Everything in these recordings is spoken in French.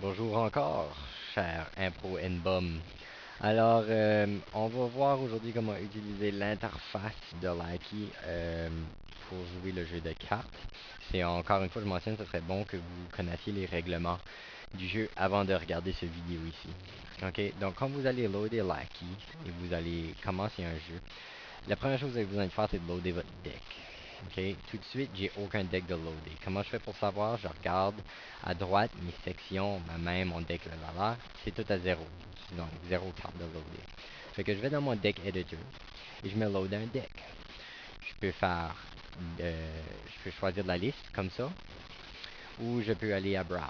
Bonjour encore, cher Impro N-Bum. Alors, on va voir aujourd'hui comment utiliser l'interface de Likey pour jouer le jeu de cartes. C'est encore une fois, je mentionne, ce serait bon que vous connaissiez les règlements du jeu avant de regarder cette vidéo ici. Ok, donc quand vous allez loader Likey et vous allez commencer un jeu, la première chose que vous avez besoin de faire, c'est de loader votre deck. Ok, tout de suite, j'ai aucun deck de loader. Comment je fais pour savoir? Je regarde à droite mes sections, ma main, mon deck, le valeur, c'est tout à zéro. Donc, zéro carte de loader. Fait que je vais dans mon deck editor et je me load un deck. Je peux faire, je peux choisir de la liste comme ça, ou je peux aller à browse.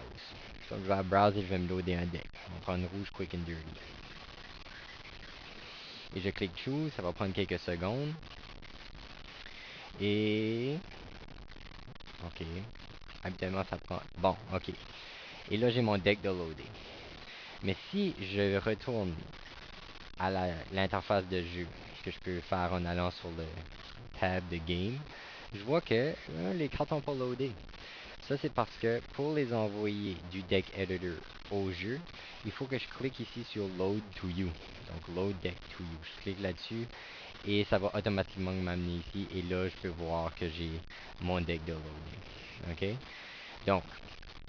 Donc, je vais à browse et je vais me loader un deck. On va prendre rouge, quick and dirty. Et je clique choose, ça va prendre quelques secondes. Et ok. Habituellement, ça prend. Bon, ok. Et là, j'ai mon deck de loader. Mais si je retourne à l'interface de jeu, ce que je peux faire en allant sur le tab de game, je vois que les cartes n'ont pas loadé. Ça, c'est parce que pour les envoyer du deck editor au jeu, il faut que je clique ici sur load to you. Donc, load deck to you. Je clique là-dessus et ça va automatiquement m'amener ici. Et là, je peux voir que j'ai mon deck de loader. OK? Donc,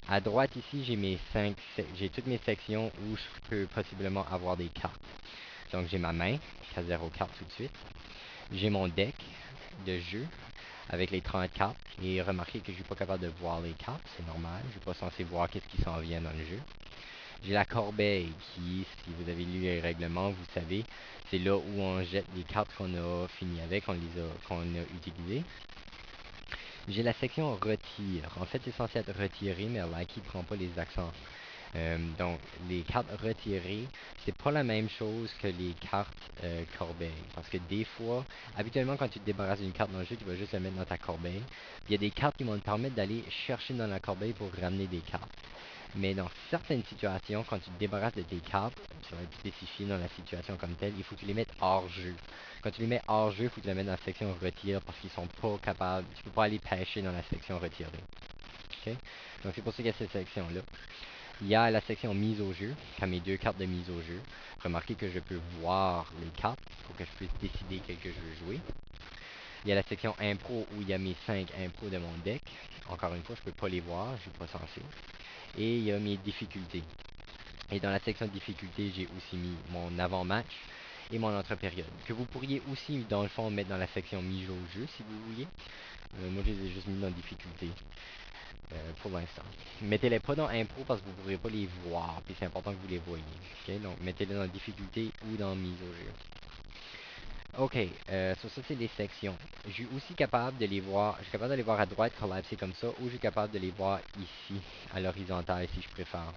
à droite ici, j'ai toutes mes sections où je peux possiblement avoir des cartes. Donc j'ai ma main, qui a 0 cartes tout de suite. J'ai mon deck de jeu avec les 30 cartes. Et remarquez que je suis pas capable de voir les cartes, c'est normal. Je suis pas censé voir qu'est-ce qui s'en vient dans le jeu. J'ai la corbeille qui, si vous avez lu les règlements, vous savez, c'est là où on jette les cartes qu'on a fini avec, qu'on a utilisées. J'ai la section retire. En fait, c'est censé être retiré, mais Likey ne prend pas les accents. Donc, les cartes retirées, c'est pas la même chose que les cartes corbeille. Parce que des fois, habituellement, quand tu te débarrasses d'une carte dans le jeu, tu vas juste la mettre dans ta corbeille. Il y a des cartes qui vont te permettre d'aller chercher dans la corbeille pour ramener des cartes. Mais dans certaines situations, quand tu te débarrasses de tes cartes, ça va être spécifié dans la situation comme telle, il faut que tu les mettes hors jeu. Quand tu les mets hors jeu, il faut que tu les mettes dans la section retire parce qu'ils sont pas capables, tu peux pas aller pêcher dans la section retirée. Ok? Donc c'est pour ça qu'il y a cette section-là. Il y a la section mise au jeu, comme mes deux cartes de mise au jeu. Remarquez que je peux voir les cartes pour que je puisse décider quelle que je veux jouer. Il y a la section impro où il y a mes 5 impros de mon deck. Encore une fois, je peux pas les voir, je suis pas censé. Et il y a mes difficultés. Et dans la section difficulté, j'ai aussi mis mon avant-match et mon entre-période. Que vous pourriez aussi, dans le fond, mettre dans la section mise au jeu si vous vouliez. Moi, je les ai juste mis dans difficulté pour l'instant. Mettez-les pas dans impro parce que vous ne pourrez pas les voir, puis c'est important que vous les voyez. Okay? Donc, mettez-les dans difficulté ou dans mise au jeu. Ok, sur ça, c'est les sections. Je suis aussi capable de les voir, je suis capable de les voir à droite, collapsés comme ça, ou je suis capable de les voir ici, à l'horizontale, si je préfère.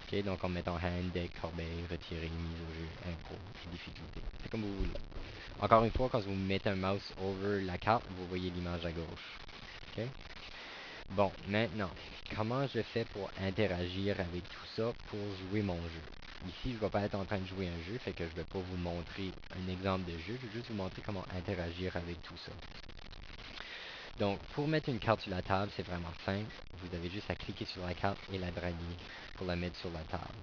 Ok, donc en mettant hand, deck, corbeille, retiré, mise au jeu, impro, difficulté. C'est comme vous voulez. Encore une fois, quand vous mettez un mouse over la carte, vous voyez l'image à gauche. Ok? Bon, maintenant, comment je fais pour interagir avec tout ça pour jouer mon jeu? Ici, je ne vais pas être en train de jouer un jeu, fait que je ne vais pas vous montrer un exemple de jeu, je vais juste vous montrer comment interagir avec tout ça. Donc, pour mettre une carte sur la table, c'est vraiment simple. Vous avez juste à cliquer sur la carte et la draguer pour la mettre sur la table.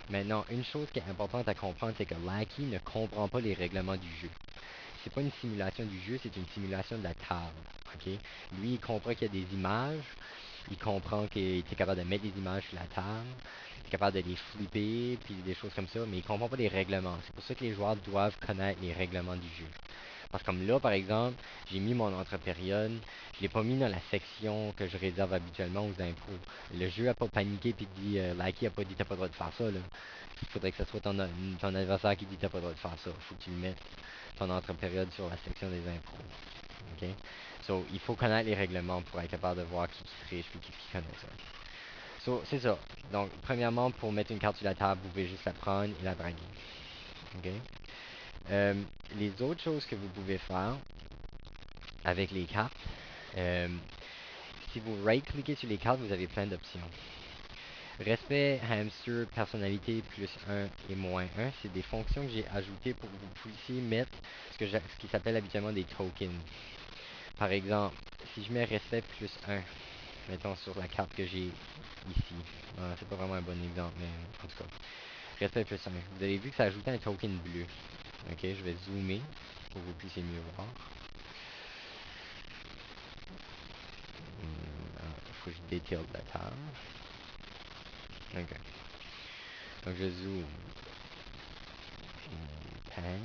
Maintenant, une chose qui est importante à comprendre, c'est que Likey ne comprend pas les règlements du jeu. C'est pas une simulation du jeu, c'est une simulation de la table. Ok? Lui, il comprend qu'il y a des images, il comprend qu'il est capable de mettre des images sur la table, il est capable de les flipper, puis des choses comme ça, mais il comprend pas les règlements. C'est pour ça que les joueurs doivent connaître les règlements du jeu. Parce que comme là, par exemple, j'ai mis mon entre-période, je l'ai pas mis dans la section que je réserve habituellement aux impôts. Le jeu a pas paniqué puis dit, Likey a pas dit t'as pas le droit de faire ça, là. Il faudrait que ce soit ton adversaire qui dit t'as pas le droit de faire ça. Faut que tu le mettes ton entre-période sur la section des impôts. OK? So, il faut connaître les règlements pour être capable de voir qui triche et qui connaît ça. So, c'est ça. Donc, premièrement, pour mettre une carte sur la table, vous pouvez juste la prendre et la draguer. OK? Euh, les autres choses que vous pouvez faire avec les cartes, euh, si vous right-cliquez sur les cartes, vous avez plein d'options. Respect, hamster, personnalité, plus un et moins un, c'est des fonctions que j'ai ajoutées pour que vous puissiez mettre ce qui s'appelle habituellement des tokens. Par exemple, si je mets respect plus un, mettons sur la carte que j'ai ici, C'est pas vraiment un bon exemple, mais en tout cas. Respect plus 5. Vous avez vu que ça ajoutait un token bleu. Ok, je vais zoomer pour que vous puissiez mieux voir. Il faut que je détaille la table. Ok. Donc je zoome. Pan.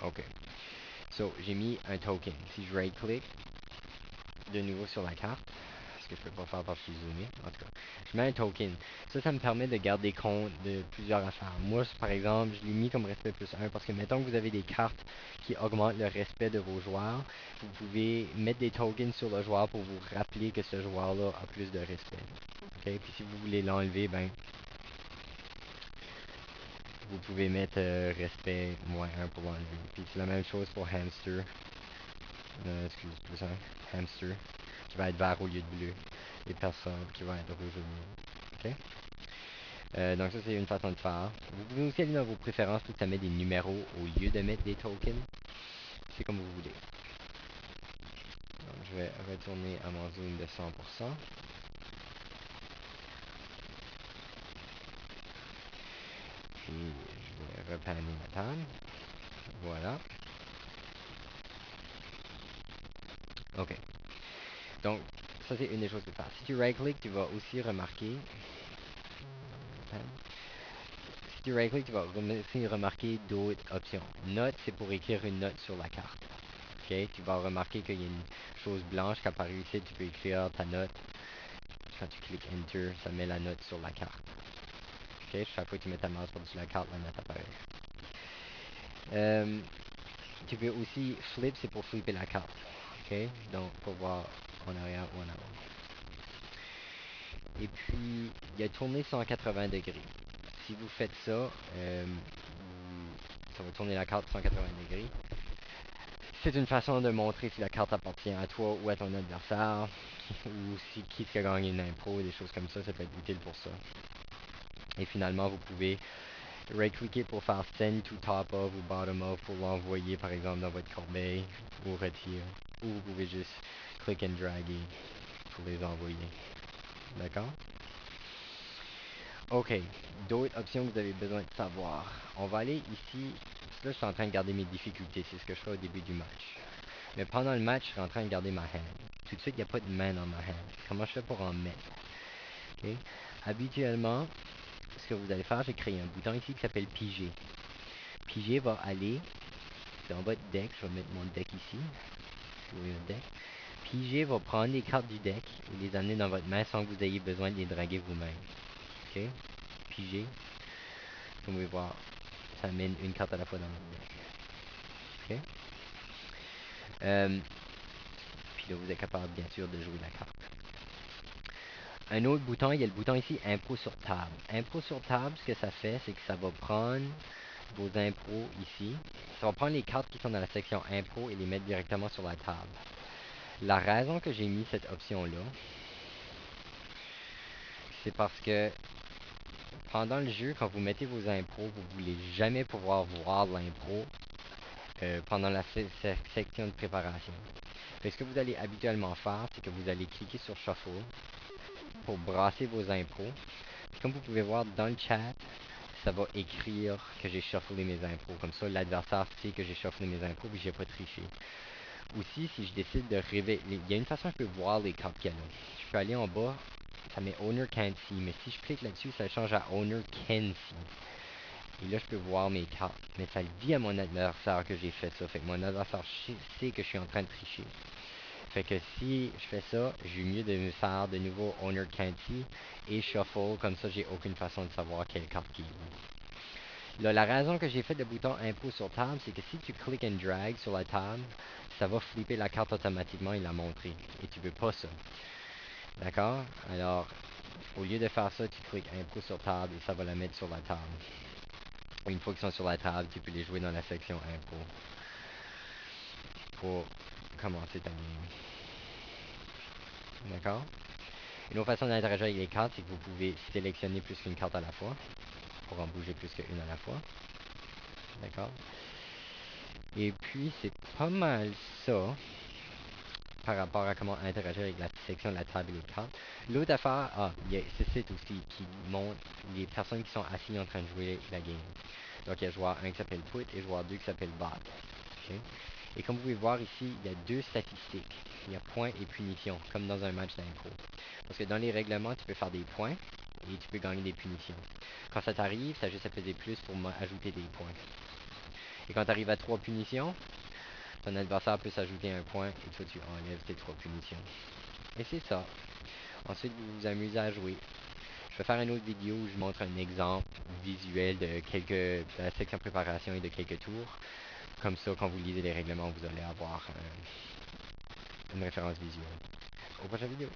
Ok. So, j'ai mis un token. Si je right-click de nouveau sur la carte, ce que je peux pas faire parce que je suis zoomé, en tout cas, je mets un token. Ça me permet de garder compte de plusieurs affaires. Moi, par exemple, je l'ai mis comme respect plus 1 parce que mettons que vous avez des cartes qui augmentent le respect de vos joueurs, vous pouvez mettre des tokens sur le joueur pour vous rappeler que ce joueur-là a plus de respect. Ok? Puis si vous voulez l'enlever, ben, vous pouvez mettre respect moins 1 pour l'enlever. Puis c'est la même chose pour hamster. Excuse, plus un hamster qui va être vert au lieu de bleu. Et personne qui va être rouge au lieu. Ok? Donc ça c'est une façon de faire. Vous pouvez aussi aller dans vos préférences pour que ça met des numéros au lieu de mettre des tokens. C'est comme vous voulez. Donc je vais retourner à mon zoom de 100%. Et je vais repanner ma table. Voilà. Ok. Donc ça c'est une des choses que tu fais. Si tu right-click, tu vas aussi remarquer. Si tu right-click, tu vas aussi remarquer d'autres options. Note, c'est pour écrire une note sur la carte. Ok, tu vas remarquer qu'il y a une chose blanche qui apparaît ici. Tu peux écrire ta note. Quand tu cliques Enter, ça met la note sur la carte. Ok, chaque fois que tu mets ta mouse par-dessus la carte, la note apparaît. Tu peux aussi flip, c'est pour flipper la carte. Ok, donc pour voir en arrière ou en avant. Et puis, il y a tourné 180 degrés. Si vous faites ça, ça va tourner la carte 180 degrés. C'est une façon de montrer si la carte appartient à toi ou à ton adversaire, ou si qui a gagné une impro, des choses comme ça peut être utile pour ça. Et finalement, vous pouvez right-cliquer pour faire send to top of ou bottom of pour l'envoyer par exemple dans votre corbeille ou retirer. Ou vous pouvez juste click and dragger pour les envoyer. D'accord? Ok, d'autres options que vous avez besoin de savoir. On va aller ici. Là, je suis en train de garder mes difficultés. C'est ce que je fais au début du match. Mais pendant le match, je suis en train de garder ma hand. Tout de suite, il n'y a pas de main dans ma hand. Comment je fais pour en mettre? Ok. Habituellement, ce que vous allez faire, j'ai créé un bouton ici qui s'appelle piger. Piger va aller dans votre deck. Je vais mettre mon deck ici. Jouer un deck. Piger va prendre les cartes du deck et les amener dans votre main sans que vous ayez besoin de les draguer vous-même. Ok? Piger. Comme vous pouvez voir, ça amène une carte à la fois dans votre deck. Ok? Puis là, vous êtes capable, bien sûr, de jouer la carte. Un autre bouton, il y a le bouton ici, impro sur table. Impro sur table, ce que ça fait, c'est que ça va prendre vos impros ici. Ça va prendre les cartes qui sont dans la section impro et les mettre directement sur la table. La raison que j'ai mis cette option-là, c'est parce que pendant le jeu, quand vous mettez vos impros, vous ne voulez jamais pouvoir voir l'impro pendant la section de préparation. Fait que ce que vous allez habituellement faire, c'est que vous allez cliquer sur Shuffle pour brasser vos impros. Puis comme vous pouvez voir dans le chat, ça va écrire que j'ai shufflé mes impros. Comme ça, l'adversaire sait que j'ai shufflé mes impros et j'ai pas triché. Aussi, si je décide de révéler... Il y a une façon que je peux voir les cartes qu'il y a là. Je peux aller en bas, ça met Owner Can't See, mais si je clique là-dessus, ça change à Owner Can See. Et là, je peux voir mes cartes. Mais ça le dit à mon adversaire que j'ai fait ça. Fait que mon adversaire sait que je suis en train de tricher. Fait que si je fais ça, j'ai mieux de me faire de nouveau Owner Can't See et Shuffle. Comme ça, j'ai aucune façon de savoir quelle carte qui est où. Là, la raison que j'ai fait le bouton Impro sur table, c'est que si tu cliques and drag sur la table, ça va flipper la carte automatiquement et la montrer. Et tu veux pas ça. D'accord? Alors, au lieu de faire ça, tu cliques Impro sur table et ça va la mettre sur la table. Une fois qu'ils sont sur la table, tu peux les jouer dans la section Impro. Pour commencer ta game. D'accord? Une autre façon d'interagir avec les cartes, c'est que vous pouvez sélectionner plus qu'une carte à la fois, pour en bouger plus qu'une à la fois. D'accord? Et puis, c'est pas mal ça. par rapport à comment interagir avec la section de la table et les cartes. L'autre affaire, il y a ce site aussi qui montre les personnes qui sont assises en train de jouer la game. Donc il y a joueur 1 qui s'appelle Put et joueur 2 qui s'appelle Bot. Okay? Et comme vous pouvez voir ici, il y a deux statistiques. Il y a points et punitions, comme dans un match d'impro. Parce que dans les règlements, tu peux faire des points et tu peux gagner des punitions. Quand ça t'arrive, ça a juste à peser plus pour ajouter des points. Et quand tu arrives à 3 punitions, ton adversaire peut s'ajouter un point et toi tu enlèves tes 3 punitions. Et c'est ça. Ensuite, vous vous amusez à jouer. Je vais faire une autre vidéo où je montre un exemple visuel de la section préparation et de quelques tours. Comme ça, quand vous lisez les règlements, vous allez avoir une référence visuelle. Au prochaine vidéo.